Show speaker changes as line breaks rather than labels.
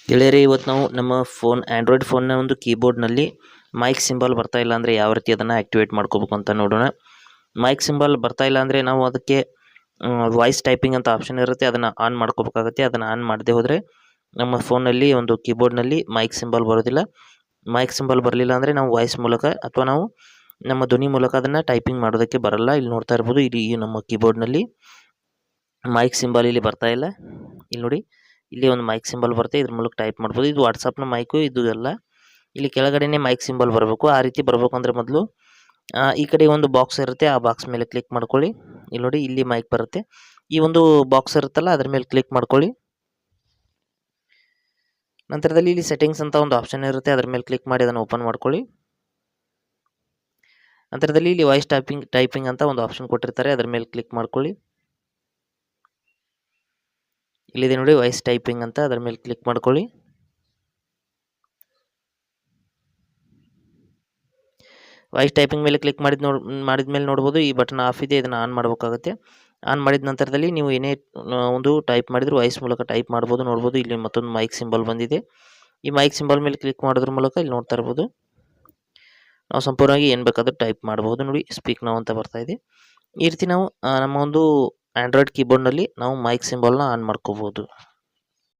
ಗೆಳೆಯರೇ, ಇವತ್ತು ನಾವು ನಮ್ಮ ಆಂಡ್ರಾಯ್ಡ್ ಫೋನ್ನ ಒಂದು ಕೀಬೋರ್ಡ್ನಲ್ಲಿ ಮೈಕ್ ಸಿಂಬಲ್ ಬರ್ತಾ ಇಲ್ಲ ಅಂದರೆ ಯಾವ ರೀತಿ ಅದನ್ನು ಆ್ಯಕ್ಟಿವೇಟ್ ಮಾಡ್ಕೋಬೇಕು ಅಂತ ನೋಡೋಣ. ಮೈಕ್ ಸಿಂಬಲ್ ಬರ್ತಾ ಇಲ್ಲ ಅಂದರೆ ನಾವು ಅದಕ್ಕೆ ವಾಯ್ಸ್ ಟೈಪಿಂಗ್ ಅಂತ ಆಪ್ಷನ್ ಇರುತ್ತೆ, ಅದನ್ನು ಆನ್ ಮಾಡ್ಕೋಬೇಕಾಗುತ್ತೆ. ಅದನ್ನು ಆನ್ ಮಾಡದೆ ಹೋದರೆ ನಮ್ಮ ಫೋನಲ್ಲಿ ಒಂದು ಕೀಬೋರ್ಡ್ನಲ್ಲಿ ಮೈಕ್ ಸಿಂಬಲ್ ಬರೋದಿಲ್ಲ. ಮೈಕ್ ಸಿಂಬಲ್ ಬರಲಿಲ್ಲ ಅಂದರೆ ನಾವು ವಾಯ್ಸ್ ಮೂಲಕ ಅಥವಾ ನಾವು ನಮ್ಮ ಧ್ವನಿ ಮೂಲಕ ಅದನ್ನು ಟೈಪಿಂಗ್ ಮಾಡೋದಕ್ಕೆ ಬರಲ್ಲ. ಇಲ್ಲಿ ನೋಡ್ತಾ ಇರ್ಬೋದು, ಇಲ್ಲಿ ನಮ್ಮ ಕೀಬೋರ್ಡ್ನಲ್ಲಿ ಮೈಕ್ ಸಿಂಬಲ್ ಇಲ್ಲಿ ಬರ್ತಾ ಇಲ್ಲ. ಇಲ್ಲಿ ನೋಡಿ, ಇಲ್ಲಿ ಒಂದು ಮೈಕ್ ಸಿಂಬಲ್ ಬರುತ್ತೆ, ಇದ್ರ ಮೂಲಕ ಟೈಪ್ ಮಾಡ್ಬೋದು. ಇದು ವಾಟ್ಸಪ್ನ ಮೈಕು, ಇದು ಎಲ್ಲ ಇಲ್ಲಿ ಕೆಳಗಡೆನೆ ಮೈಕ್ ಸಿಂಬಲ್ ಬರಬೇಕು. ಆ ರೀತಿ ಬರಬೇಕು ಅಂದರೆ ಮೊದಲು ಈ ಕಡೆ ಒಂದು ಬಾಕ್ಸ್ ಇರುತ್ತೆ, ಆ ಬಾಕ್ಸ್ ಮೇಲೆ ಕ್ಲಿಕ್ ಮಾಡ್ಕೊಳ್ಳಿ. ಇಲ್ಲಿ ನೋಡಿ, ಇಲ್ಲಿ ಮೈಕ್ ಬರುತ್ತೆ. ಈ ಒಂದು ಬಾಕ್ಸ್ ಇರುತ್ತಲ್ಲ, ಅದ್ರ ಮೇಲೆ ಕ್ಲಿಕ್ ಮಾಡ್ಕೊಳ್ಳಿ. ನಂತರದಲ್ಲಿ ಇಲ್ಲಿ ಸೆಟ್ಟಿಂಗ್ಸ್ ಅಂತ ಒಂದು ಆಪ್ಷನ್ ಇರುತ್ತೆ, ಅದ್ರ ಮೇಲೆ ಕ್ಲಿಕ್ ಮಾಡಿ ಅದನ್ನು ಓಪನ್ ಮಾಡ್ಕೊಳ್ಳಿ. ನಂತರದಲ್ಲಿ ಇಲ್ಲಿ ವಾಯ್ಸ್ ಟೈಪಿಂಗ್ ಅಂತ ಒಂದು ಆಪ್ಷನ್ ಕೊಟ್ಟಿರ್ತಾರೆ, ಅದ್ರ ಮೇಲೆ ಕ್ಲಿಕ್ ಮಾಡ್ಕೊಳ್ಳಿ. ಇಲ್ಲಿದೆ ನೋಡಿ, ವಾಯ್ಸ್ ಟೈಪಿಂಗ್ ಅಂತ, ಅದರ ಮೇಲೆ ಕ್ಲಿಕ್ ಮಾಡ್ಕೊಳ್ಳಿ. ವಾಯ್ಸ್ ಟೈಪಿಂಗ್ ಮೇಲೆ ಕ್ಲಿಕ್ ಮಾಡಿದ್ಮೇಲೆ ನೋಡ್ಬೋದು, ಈ ಬಟನ್ ಆಫ್ ಇದೆ, ಇದನ್ನು ಆನ್ ಮಾಡಬೇಕಾಗುತ್ತೆ. ಆನ್ ಮಾಡಿದ ನಂತರದಲ್ಲಿ ನೀವು ಏನೇ ಒಂದು ಟೈಪ್ ಮಾಡಿದ್ರು ವಾಯ್ಸ್ ಮೂಲಕ ಟೈಪ್ ಮಾಡ್ಬೋದು. ನೋಡ್ಬೋದು, ಇಲ್ಲಿ ಮತ್ತೊಂದು ಮೈಕ್ ಸಿಂಬಲ್ ಬಂದಿದೆ. ಈ ಮೈಕ್ ಸಿಂಬಲ್ ಮೇಲೆ ಕ್ಲಿಕ್ ಮಾಡೋದ್ರ ಮೂಲಕ ಇಲ್ಲಿ ನೋಡ್ತಾ ಇರ್ಬೋದು, ನಾವು ಸಂಪೂರ್ಣವಾಗಿ ಏನು ಬೇಕಾದರೂ ಟೈಪ್ ಮಾಡಬಹುದು. ನೋಡಿ, ಸ್ಪೀಕ್ ನೌ ಅಂತ ಬರ್ತಾ ಇದೆ. ಈ ರೀತಿ ನಾವು ನಮ್ಮ ಒಂದು ಆಂಡ್ರಾಯ್ಡ್ ಕೀಬೋರ್ಡ್ನಲ್ಲಿ ನಾವು ಮೈಕ್ ಸಿಂಬಲ್ನ ಆನ್ ಮಾಡ್ಕೋಬಹುದು.